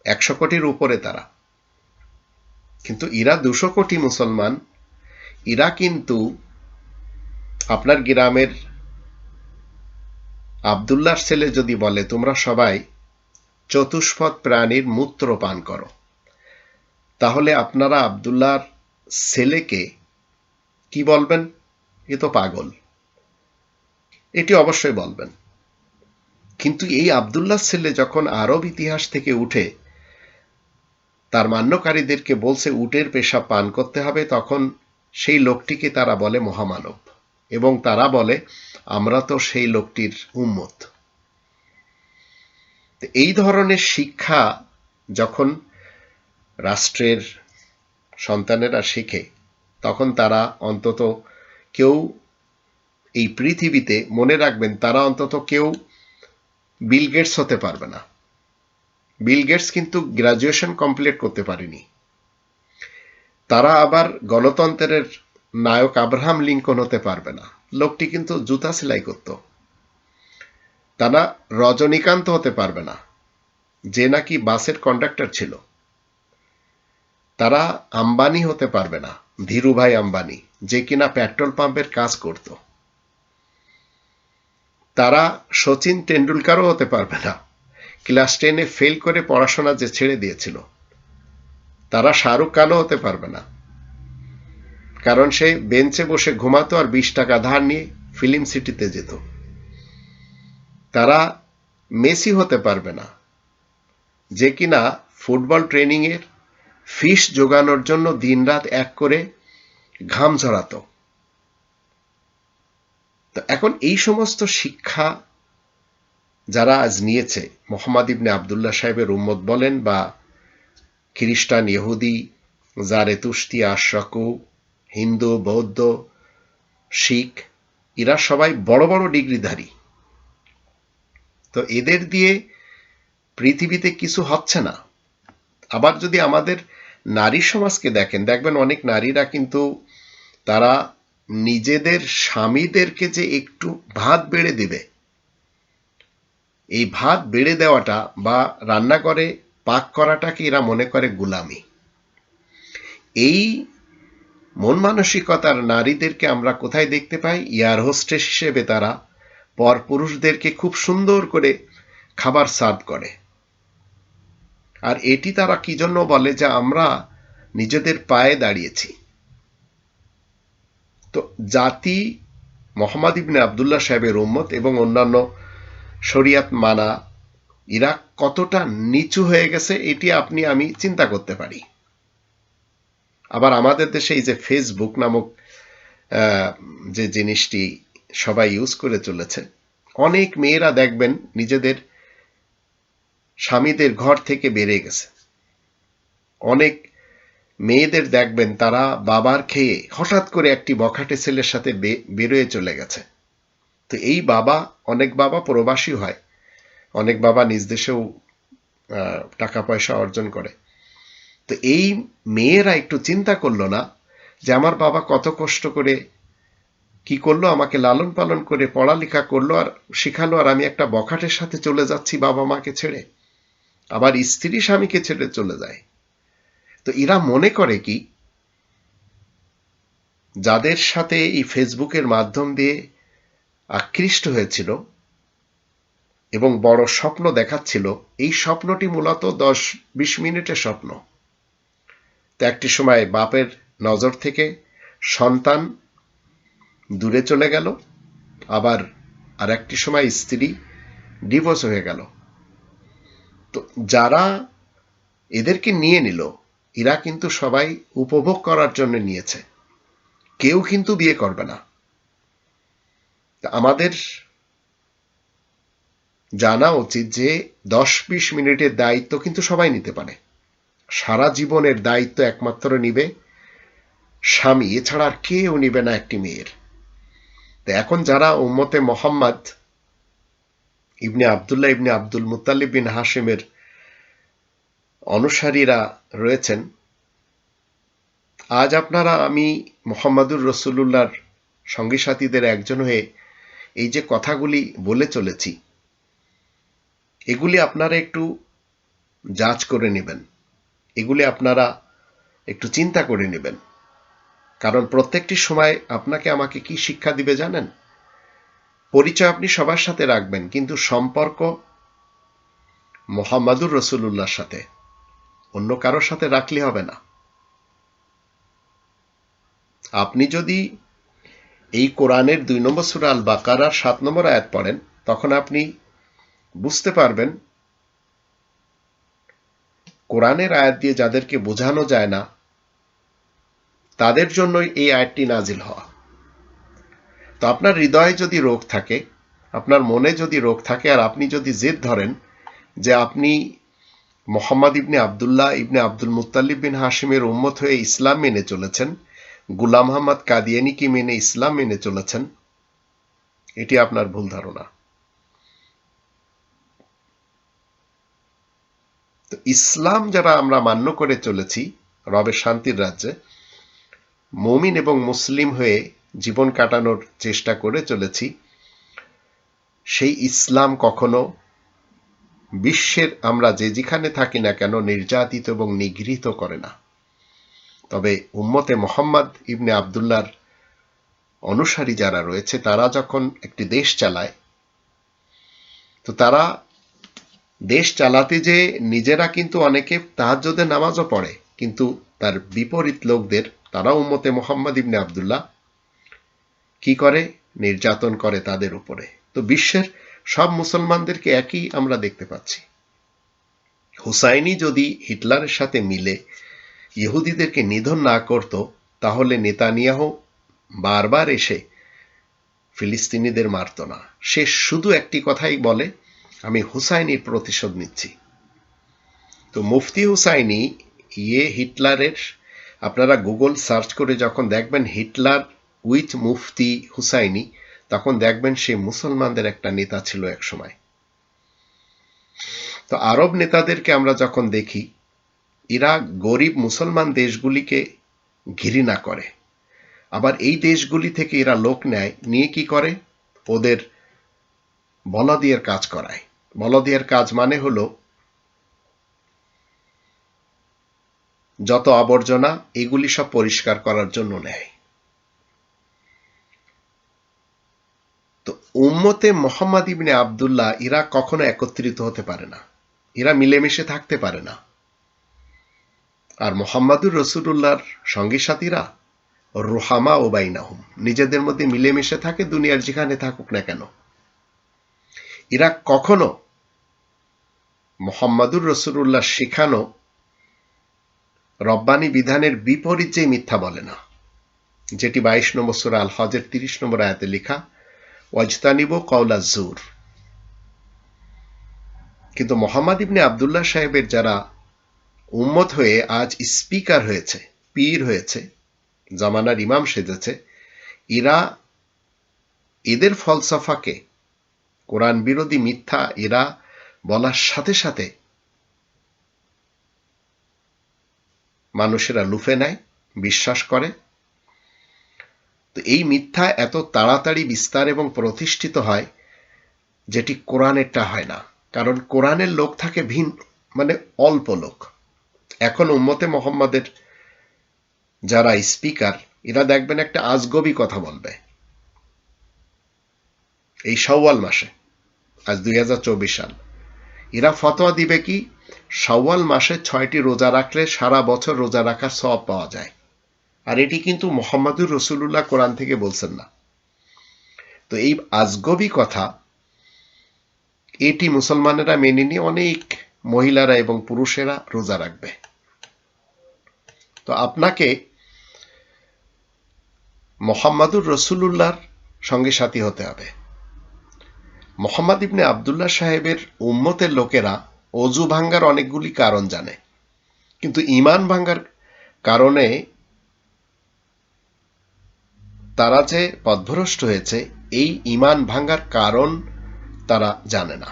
100 কোটির উপরে তারা, কিন্তু এরা 200 কোটি মুসলমান। এরা কিন্তু আপনার গ্রামের আবদুল্লাহর ছেলে যদি বলে তোমরা সবাই চতুষ্পদ প্রাণীর মূত্র পান করো, তাহলে আপনারা আবদুল্লাহর ছেলেকে কি বলবেন? এ তো পাগল, এটি অবশ্যই বলবেন। কিন্তু এই আবদুল্লাহ ছেলে যখন আরব ইতিহাস থেকে উঠে তার মান্যকারীদেরকে বলছে উটের পেশাব পান করতে হবে, তখন সেই লোকটিকে তারা বলে মহামানব, এবং তারা বলে আমরা তো সেই লোকটির উম্মত। এই ধরনের শিক্ষা যখন রাষ্ট্রের সন্তানেরা শিখে, তখন তারা অন্তত কেউ এই পৃথিবীতে, মনে রাখবেন তারা অন্তত কেউ বিল গেটস হতে পারবে না। বিল গেটস কিন্তু গ্রাজুয়েশন কমপ্লিট করতে পারেনি। তারা আবার গণতন্ত্রের নায়ক আব্রাহাম লিঙ্কন হতে পারবে না, লোকটি কিন্তু জুতা সেলাই করত। তারা রজনীকান্ত হতে পারবে না, যে নাকি বাসের কন্ডাক্টর ছিল। তারা আম্বানি হতে পারবে না, ধীরুভাই আম্বানি, যে কিনা পেট্রোল পাম্পের কাজ করত। তারা সচিন টেন্ডুলকারও হতে পারবে না, ক্লাস 10-এ ফেল করে পড়াশোনা যে ছেড়ে দিয়েছিল। তারা শাহরুখ খানও হতে পারবে না, কারণ সে বেঞ্চে বসে ঘুমাতো আর 20 টাকা ধার নিয়ে ফিল্ম সিটিতে যেত। তারা মেসি হতে পারবে না, যে কিনা ফুটবল ট্রেনিং এর ফিস জোগানোর জন্য দিনরাত এক করে ঘাম ঝরাতো। তো এখন এই সমস্ত শিক্ষা যারা আজ নিয়েছে, মোহাম্মদ ইবনে আবদুল্লাহ সাহেবের উম্মত বলেন বা খ্রিস্টান, ইহুদি, জারেতুস্তি, আশরাকু, হিন্দু, বৌদ্ধ, শিখ, এরা সবাই বড় বড় ডিগ্রিধারী। তো এদের দিয়ে পৃথিবীতে কিছু হচ্ছে না। আবার যদি আমাদের নারী সমাজকে দেখেন, দেখবেন অনেক নারীরা কিন্তু তারা নিজেদের স্বামীদেরকে যে একটু ভাত বেড়ে দেবে, এই ভাত বেড়ে দেওয়াটা বা রান্নাঘরে পাক করাটাকে এরা মনে করে গোলামি। এই মন মানসিকতার নারীদেরকে আমরা কোথায় দেখতে পাই? এয়ার হোস্টেস হিসেবে তারা পরপুরুষদেরকে খুব সুন্দর করে খাবার সার্ভ করে। আর এটি তারা কি জন্য বলে? যে আমরা নিজেদের পায়ে দাঁড়িয়েছি। তো জাতি মোহাম্মদ ইবনে আবদুল্লাহ সাহেবের উম্মত এবং অন্যান্য শরিয়াত মানা এরা কতটা নিচু হয়ে গেছে, এটি আপনি আমি চিন্তা করতে পারি। আবার আমাদের দেশে এই যে ফেসবুক নামক যে জিনিসটি সবাই ইউজ করে চলেছে, অনেক মেয়েরা দেখবেন নিজেদের স্বামীদের ঘর থেকে বেরিয়ে গেছে। অনেক মেয়েদের দেখবেন তারা বাবার খেয়ে হঠাৎ করে একটি বখাটে ছেলের সাথে বেরোয় চলে গেছে। তো এই বাবা, অনেক বাবা প্রবাসী হয়, অনেক বাবা নিজ দেশেও টাকা পয়সা অর্জন করে। তো এই মেয়েরা একটু চিন্তা করলো না যে আমার বাবা কত কষ্ট করে কি করলো, আমাকে লালন পালন করে পড়ালেখা করলো আর শিখালো, আর আমি একটা বখাটের সাথে চলে যাচ্ছি বাবা মাকে ছেড়ে, আবার স্ত্রী স্বামীকে ছেড়ে চলে যায়। তো এরা মনে করে কি, যাদের সাথে এই ফেসবুকের মাধ্যম দিয়ে আকৃষ্ট হয়েছিল এবং বড় স্বপ্ন দেখাচ্ছিল, এই স্বপ্নটি মূলত 10-20 মিনিটের স্বপ্ন। তো একটি সময় বাপের নজর থেকে সন্তান দূরে চলে গেল, আবার আর একটি সময় স্ত্রী ডিভোর্স হয়ে গেল। তো যারা এদেরকে নিয়ে নিল, এরা কিন্তু সবাই উপভোগ করার জন্য নিয়েছে, কেউ কিন্তু বিয়ে করবে না। আমাদের জানা উচিত যে 10-20 মিনিটের দায়িত্ব কিন্তু সবাই নিতে পারে, সারা জীবনের দায়িত্ব একমাত্র নিবে স্বামী, এছাড়া আর কেউ নিবে না একটি মেয়ের। তো এখন যারা উম্মতে মোহাম্মদ ইবনে আবদুল্লাহ ইবনে আব্দুল মুত্তালিব বিন হাশিমের অনুসারীরা রয়েছেন, আজ আপনারা আমি মুহাম্মাদুর রাসূলুল্লাহর সঙ্গী সাথীদের একজন হয়ে এই যে কথাগুলি বলে চলেছি, এগুলি আপনারা একটু যাচ করে নেবেন, এগুলি আপনারা একটু চিন্তা করে নেবেন। কারণ প্রত্যেকটি সময় আপনাকে আমাকে কি শিক্ষা দিবে জানেন? পরিচয় আপনি সবার সাথে রাখবেন, কিন্তু সম্পর্ক মুহাম্মাদুর রাসূলুল্লাহর সাথে, অন্য কারোর সাথে রাখলে হবে না। আপনি যদি এই কোরআনের 2 নম্বর সূরা আল বাকারার 7 নম্বর আয়াত পড়েন, তখন আপনি বুঝতে পারবেন কোরআনের আয়াত দিয়ে যাদেরকে বোঝানো যায় না তাদের জন্যই এই আয়াতটি নাজিল হওয়া। তো আপনার হৃদয়ে যদি রোগ থাকে, আপনার মনে যদি রোগ থাকে, আর আপনি যদি জেদ ধরেন যে আপনি মুহাম্মদ ইবনে আবদুল্লাহ ইবনে আব্দুল মুত্তালিব বিন হাশিমের উম্মত হয়ে ইসলাম মেনে চলেছেন, গুলাম আহমদ কাদিয়ানীকে মেনে ইসলাম মেনে চলেছেন, এটি আপনার ভুল ধারণা। তো ইসলাম যারা আমরা মান্য করে চলেছি রবের শান্তির রাজ্যে, মুমিন এবং মুসলিম হয়ে জীবন কাটানোর চেষ্টা করে চলেছি, সেই ইসলাম কখনো বিশ্বের আমরা যেখানে থাকি না কেন নির্যাতিত এবং নিগৃহীত করে না। তবে উম্মতে মোহাম্মদ ইবনে আবদুল্লাহর অনুসারী যারা রয়েছে, তারা যখন একটি দেশ চালায়, তো তারা দেশ চালাতে যে নিজেরা কিন্তু অনেকে তাহাজ্জুদের নামাজও পড়ে, কিন্তু তার বিপরীত লোকদের, তারা উম্মতে মোহাম্মদ ইবনে আবদুল্লাহ কি করে? নির্যাতন করে তাদের উপরে। তো বিশ্বের সব মুসলমানদেরকে একই আমরা দেখতে পাচ্ছি। হুসাইনি যদি হিটলারের সাথে মিলে ইহুদিদেরকে নিধন না করত, তাহলে নেতানিয়াহু বারবার এসে ফিলিস্তিনিদের মারত না। সে শুধু একটি কথাই বলে, আমি হুসাইনির প্রতিশোধ নিচ্ছি। তো মুফতি হুসাইনি হিটলারের, আপনারা গুগল সার্চ করে যখন দেখবেন হিটলার উইথ মুফতি হুসাইনি, তখন দেখবেন সে মুসলমানদের একটা নেতা ছিল এক সময়। তো আরব নেতাদেরকে আমরা যখন দেখি, এরা গরিব মুসলমান দেশগুলিকে ঘৃণা করে, আবার এই দেশগুলি থেকে এরা লোক নেয়, নিয়ে কি করে? ওদের বলদিয়ার কাজ করায়। বলদিয়ার কাজ মানে হলো যত আবর্জনা এগুলি সব পরিষ্কার করার জন্য নেয়। তো উম্মতে মোহাম্মদ ইবনে আবদুল্লাহ এরা কখনো একত্রিত হতে পারে না, এরা মিলেমিশে থাকতে পারে না। আর মোহাম্মদুর রাসূলুল্লাহর সঙ্গী সাথীরা রুহামা ও বাইনাহুম, নিজেদের মধ্যে মিলেমিশে থাকে, দুনিয়ার যেখানে থাকুক না কেন। এরা কখনো মোহাম্মদুর রাসূলুল্লাহ শেখানো রব্বানি বিধানের বিপরীত যে মিথ্যা বলে না, যেটি 22 নম্বর সূরা আল হজের 30 নম্বর আয়াতে লেখা, ওয়াজতানিবু কওলা জুর। কিন্তু মোহাম্মদ ইবনে আবদুল্লাহ সাহেবের যারা উম্মত হয়ে আজ স্পিকার হয়েছে, পীর হয়েছে, জামানার ইমাম সেজেছে, এরা এদের ফলসফাকে, কোরআন বিরোধী মিথ্যা এরা বলার সাথে সাথে মানুষেরা লুফে নেয়, বিশ্বাস করে। তো এই মিথ্যা এত তাড়াতাড়ি বিস্তার এবং প্রতিষ্ঠিত হয় যেটি কোরআনেরটা হয় না। কারণ কোরআনের লোক থাকে অল্প লোক। এখন উম্মতে মোহাম্মদের যারা স্পিকার, এরা দেখবেন একটা আজগবি কথা বলবে এই শাওয়াল মাসে, আজ 2024 সাল, এরা ফতোয়া দিবে কি শাওয়াল মাসে 6টি রোজা রাখলে সারা বছর রোজা রাখার সওয়াব পাওয়া যায়। আর এটি কিন্তু মুহাম্মদুর রাসূলুল্লাহ কোরআন থেকে বলছেন না। তো এই আজগবি কথা এটি মুসলমানেরা মেনে নিয়ে অনেক মহিলারা এবং পুরুষেরা রোজা রাখবে। তো আপনাকে মুহাম্মদুর রাসূলুল্লাহর সঙ্গে সাথী হতে হবে। মোহাম্মদ ইবনে আবদুল্লাহ সাহেবের উম্মতের লোকেরা অজু ভাঙ্গার অনেকগুলি কারণ জানে, কিন্তু ঈমান ভাঙ্গার কারণে তারা যে পথভ্রষ্ট হয়েছে, এই ঈমান ভাঙ্গার কারণ তারা জানে না।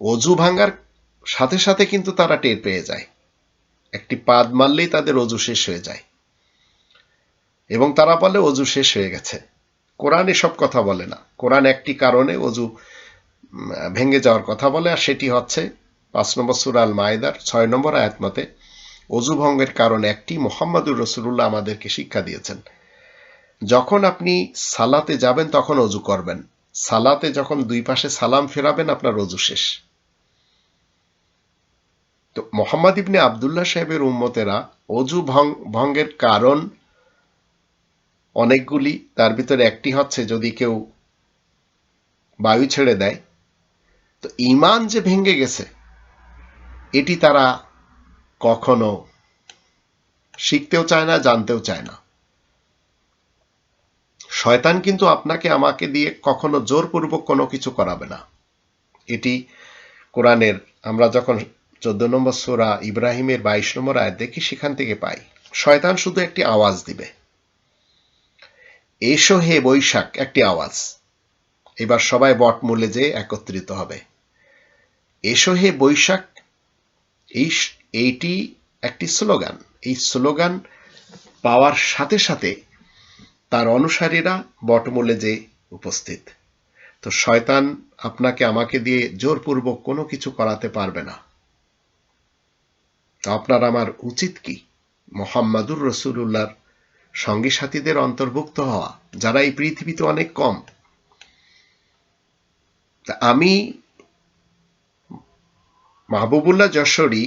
অজু ভাঙ্গার সাথে সাথে কিন্তু তারা টের পেয়ে যায়, একটি পাদ মারলেই তাদের অজু শেষ হয়ে যায় এবং তারা বলে অজু শেষ হয়ে গেছে। কোরআন এসব কথা বলে না। কোরআন একটি কারণে অজু ভেঙে যাওয়ার কথা বলে, আর সেটি হচ্ছে 5 নম্বর সূরা আল মায়েদার 6 নম্বর আয়াত মতে অজু ভঙ্গের কারণ একটি, মুহাম্মদুর রাসূলুল্লাহ আমাদেরকে শিক্ষা দিয়েছেন, যখন আপনি সালাতে যাবেন তখন অজু করবেন, সালাতে যখন দুই পাশে সালাম ফেরাবেন আপনার অজু শেষ। তো মোহাম্মদ ইবনে আবদুল্লাহ সাহেবের উম্মতেরা অজু ভঙ্গের কারণ অনেকগুলি, তার ভিতরে একটি হচ্ছে যদি কেউ বায়ু ছেড়ে দেয়। তো ঈমান যে ভেঙে গেছে এটি তারা কখনো শিখতেও চায় না, জানতেও চায় না। শয়তান কিন্তু আপনাকে আমাকে দিয়ে কখনো জোরপূর্বক কোনো কিছু করাবে না। এটি কোরআনের আমরা যখন 14 নম্বর সূরা ইব্রাহিমের 22 নম্বর আয়াত দেখি, সেখান থেকে পাই। শয়তান শুধু একটি আওয়াজ দিবে, এসো হে বৈশাখ, একটি আওয়াজ। এবার সবাই বটমূলে যেয়ে একত্রিত হবে। এসো হে বৈশাখ, এইটি একটি স্লোগান। এই স্লোগান পাওয়ার সাথে সাথে তার অনুসারীরা বটমূলে যে উপস্থিত। তো শয়তান আপনাকে আমাকে দিয়ে জোরপূর্বক কোনো কিছু করাতে পারবে না। আপনার আমার উচিত কি? মুহাম্মদুর রাসূলুল্লাহর সঙ্গী সাথীদের অন্তর্ভুক্ত হওয়া, যারা এই পৃথিবীতে অনেক কম। আমি মাহবুবুল্লাহ যশোরী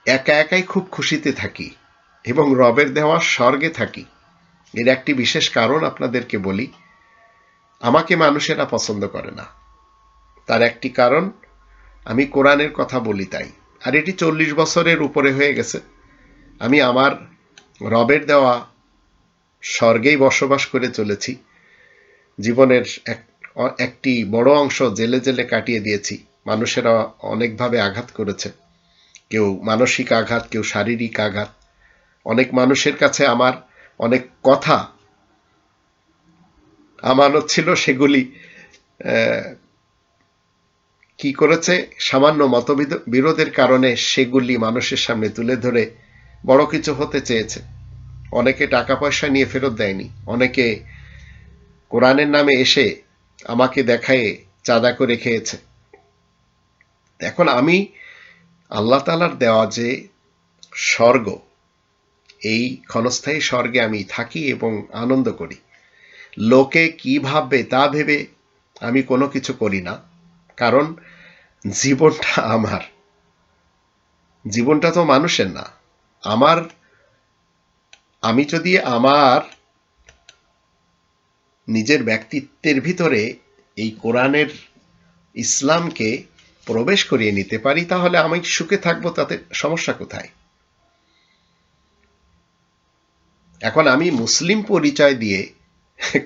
একা একাই খুব খুশিতে থাকি এবং রবের দেওয়া স্বর্গে থাকি। এর একটি বিশেষ কারণ আপনাদেরকে বলি। আমাকে মানুষেরা পছন্দ করে না, তার একটি কারণ আমি কোরআনের কথা বলি তাই। আর এটি 40 বছরের উপরে হয়ে গেছে। আমি আমার রবের দেওয়া স্বর্গেই বসবাস করে চলেছি। জীবনের একটি বড় অংশ জেলে জেলে কাটিয়ে দিয়েছি। মানুষেরা অনেকভাবে আঘাত করেছে, কেউ মানসিক আঘাত, কেউ শারীরিক আঘাত। অনেক মানুষের কাছে আমার অনেক কথা আমানত ছিল, সেগুলি কি করেছে, সামান্য মতবিরোধের কারণে সেগুলি মানুষের সামনে তুলে ধরে বড় কিছু হতে চেয়েছে। অনেকে টাকা পয়সা নিয়ে ফেরত দেয়নি, অনেকে কোরআনের নামে এসে আমাকে দেখায়ে চাঁদা করে খেয়েছে। এখন আমি আল্লাহ তাআলার দেওয়া যে স্বর্গ, এই ক্ষণস্থায়ী স্বর্গে আমি থাকি এবং আনন্দ করি। লোকে কি ভাববে তা ভেবে আমি কোনো কিছু করি না, কারণ জীবনটা আমার, জীবনটা তো মানুষের না। আমি যদি আমার নিজের ব্যক্তিত্বের ভিতরে এই কোরআনের ইসলামকে প্রবেশ করিয়ে নিতে পারি, তাহলে আমি সুখে থাকবো, তাতে সমস্যা কোথায়? এখন আমি মুসলিম পরিচয় দিয়ে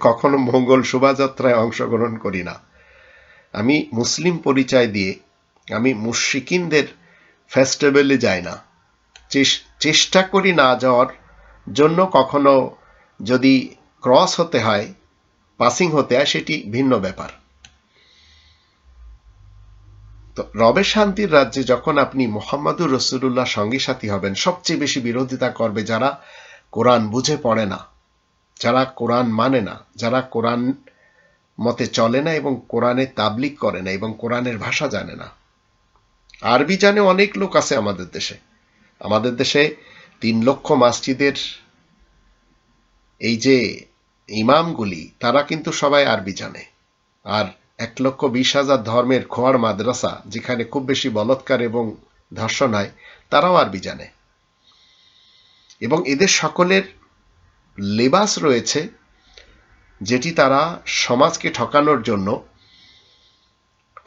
কখনো মঙ্গল শোভাযাত্রায় অংশগ্রহণ করি না। আমি মুসলিম পরিচয় দিয়ে আমি মুশরিকিনদের ফেস্টিভ্যালে যাই না। চেষ্টা করি না যাওয়ার জন্য। কখনো যদি ক্রস হতে হয়, পাসিং হতে হয়, সেটি ভিন্ন ব্যাপার। তো রবের শান্তির রাজ্যে যখন আপনি মুহাম্মাদুর রাসূলুল্লাহ সঙ্গী সাথী হবেন, সবচেয়ে বেশি বিরোধিতা করবে যারা কোরআন বুঝে পড়ে না, যারা কোরআন মানে না, যারা কোরআন মতে চলে না এবং কোরআনের তাবলিগ করে না এবং কোরআনের ভাষা জানে না। আরবি জানে অনেক লোক আছে আমাদের দেশে। আমাদের দেশে 3 লক্ষ মসজিদের এই যে ইমামগুলি, তারা কিন্তু সবাই আরবি জানে। আর 1,20,000 ধর্মের খোয়ার মাদ্রাসা, যেখানে খুব বেশি বলৎকার এবং ধর্ষণ হয়, তারাও আরবি জানে। এবং এদের সকলের লেবাস রয়েছে, যেটি তারা সমাজকে ঠকানোর জন্য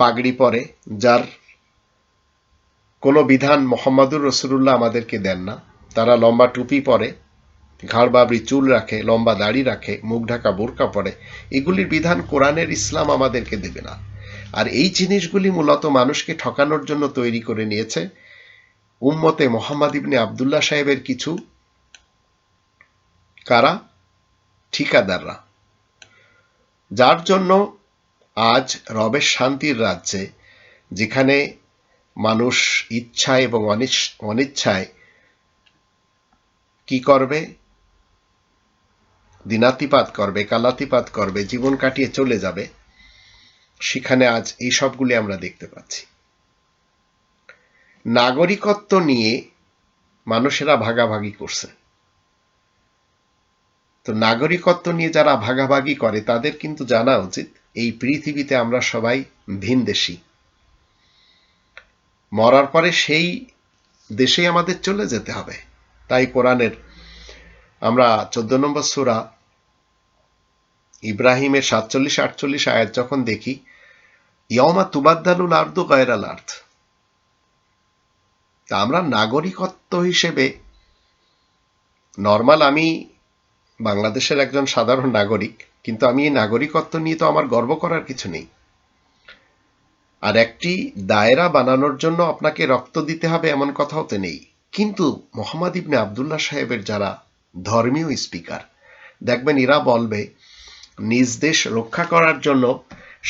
পাগড়ি পরে, যার কোনো বিধান মোহাম্মদুর রাসূলুল্লাহ আমাদেরকে দেন না। তারা লম্বা টুপি পরে, ঘাড় বাবরি চুল রাখে, লম্বা দাড়ি রাখে, মুখ ঢাকা বোরকা পরে। এগুলির বিধান কোরআনের ইসলাম আমাদেরকে দেবে না। আর এই জিনিসগুলি মূলত মানুষকে ঠকানোর জন্য তৈরি করে নিয়েছে উম্মতে মোহাম্মদ ইবনে আবদুল্লাহ সাহেবের কিছু কারা ঠিকাদাররা, যার জন্য আজ রবের শান্তির রাজ্যে, যেখানে মানুষ ইচ্ছায় এবং অনিচ্ছায় কি করবে, দিনাতিপাত করবে, কালাতিপাত করবে, জীবন কাটিয়ে চলে যাবে, সেখানে আজ এই সবগুলি আমরা দেখতে পাচ্ছি। নাগরিকত্ব নিয়ে মানুষেরা ভাগাভাগি করছে। তো নাগরিকত্ব নিয়ে যারা ভাগাভাগি করে, তাদের কিন্তু জানা উচিত এই পৃথিবীতে আমরা সবাই ভিনদেশী। মরার পরে সেই দেশেই আমাদের চলে যেতে হবে। তাই কোরআনের আমরা 14 নম্বর সূরা ইব্রাহিমের 47-48 আয়াত যখন দেখি, ইয়াউমা তুবাদ্দালুল আরদু গায়রাল আরদ, তা আমরা নাগরিকত্ব হিসেবে নরমাল, আমি বাংলাদেশের একজন সাধারণ নাগরিক, কিন্তু আমি এই নাগরিকত্ব নিয়ে তো আমার গর্ব করার কিছু নেই। আর একটি দায়রা বানানোর জন্য আপনাকে রক্ত দিতে হবে এমন কথাও তো নেই। কিন্তু মোহাম্মদ ইবনে আবদুল্লাহ সাহেবের যারা ধর্মীয় স্পিকার, দেখবেন এরা বলবে নিজ দেশ রক্ষা করার জন্য,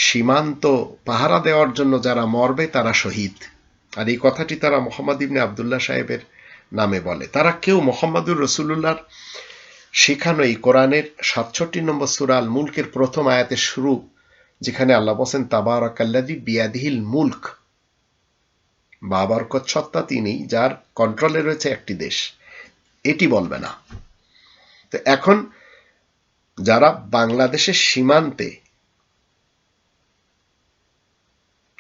সীমান্ত পাহারা দেওয়ার জন্য যারা মরবে তারা শহীদ। আর এই কথাটি তারা মোহাম্মদ ইবনে আবদুল্লাহ সাহেবের নামে বলে। তারা কেউ মোহাম্মদুর রাসূলুল্লাহর শেখানো এই কোরআনের 67 নম্বর সূরা আল মুলকের প্রথম আয়াতের শুরু, যেখানে আল্লাহ বলেন তাবারাকাল্লাযী বিয়াদিহিল মুলক, বাবরকত সত্তা তিনি যার কন্ট্রোলে রয়েছে একটি দেশ, এটি বলবে না। তো এখন যারা বাংলাদেশের সীমান্তে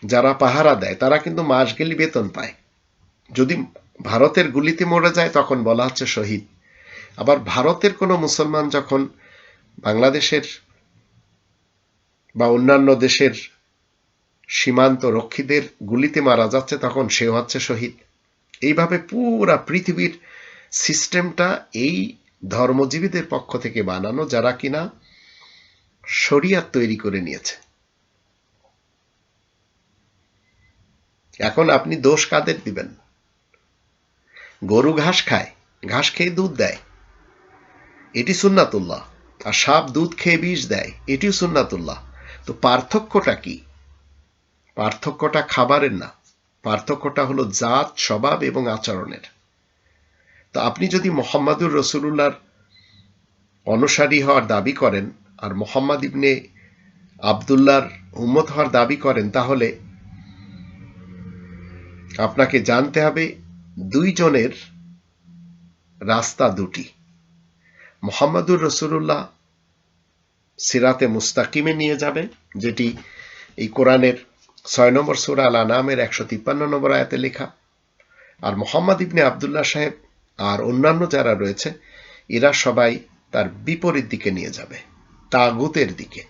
যারা পাহারা দেয়, তারা কিন্তু মাস গেলে বেতন পায়। যদি ভারতের গুলিতে মরে যায় তখন বলা হচ্ছে শহীদ। আবার ভারতের কোনো মুসলমান যখন বাংলাদেশের বা অন্যান্য দেশের সীমান্ত রক্ষীদের গুলিতে মারা যাচ্ছে, তখন সেও হচ্ছে শহীদ। এইভাবে পুরা পৃথিবীর সিস্টেমটা এই ধর্মজীবীদের পক্ষ থেকে বানানো, যারা কিনা শরিয়াত তৈরি করে নিয়েছে। এখন আপনি দোষ কাদের দিবেন? গরু ঘাস খায়, ঘাস খেয়ে দুধ দেয়, এটি সুন্নাতুল্লাহ। আর সাপ দুধ খেয়ে বিষ দেয়, এটিও সুন্নাতুল্লাহ। তো পার্থক্যটা কি? পার্থক্যটা খাবারের না, পার্থক্যটা হলো জাত, স্বভাব এবং আচরণের। তো আপনি যদি মোহাম্মদুর রাসূলুল্লাহর অনুসারী হওয়ার দাবি করেন আর মোহাম্মদ ইবনে আবদুল্লাহর উম্মত হওয়ার দাবি করেন, তাহলে আপনাকে জানতে হবে দুইজনের রাস্তা দুটি। মোহাম্মদুর রাসূলুল্লাহ সিরাতে মুস্তাকিমে নিয়ে যাবে, যেটি এই কোরআনের 6 নম্বর সূরা আল আনামের 153 নম্বর আয়াতে লেখা। আর মোহাম্মদ ইবনে আবদুল্লাহ সাহেব আর অন্যান্য যারা রয়েছে, এরা সবাই তার বিপরীত দিকে নিয়ে যাবে, তাগুতের দিকে।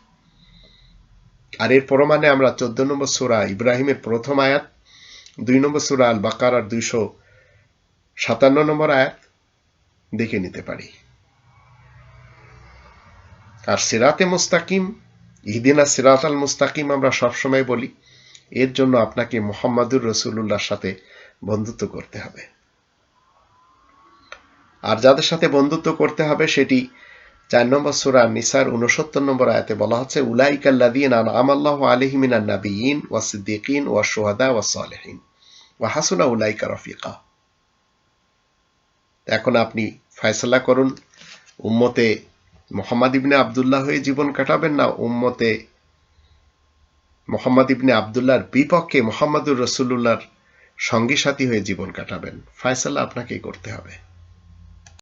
আর এর প্রমাণে আমরা 14 নম্বর সূরা ইব্রাহিমের প্রথম আয়াত, 2 নম্বর সূরা আল বাকারার 257 নম্বর আয়াত দেখে নিতে পারি। আর সিরাতে মুস্তাকিম, ইহদিনা সিরাতাল মুস্তাকিম আমরা সবসময় বলি, এর জন্য আপনাকে মুহাম্মাদুর রাসূলুল্লাহর সাথে বন্ধুত্ব করতে হবে। আর যাদের সাথে বন্ধুত্ব করতে হবে সেটি 4 নম্বর সূরা নিসার 69 নম্বর আয়াতে বলা হচ্ছে, উলাইকাল্লাযীনা আনআমা আল্লাহু আলাইহিম মিনান নাবিয়্যিন ওয়াস সিদ্দীকিন ওয়াশ শুহাদা ওয়াস সালিহিন ওয়া হাসুনা উলাইকা রফিকা। এখন আপনি ফয়সালা করুন, উম্মতে মুহাম্মদ ইবনে আব্দুল্লাহ হয়ে জীবন কাটাবেন, না উম্মতে মুহাম্মদ ইবনে আব্দুল্লাহর বিপক্ষে মুহাম্মাদুর রাসূলুল্লাহর সঙ্গী সাথী হয়ে জীবন কাটাবেন। ফয়সালা আপনাকেই করতে হবে।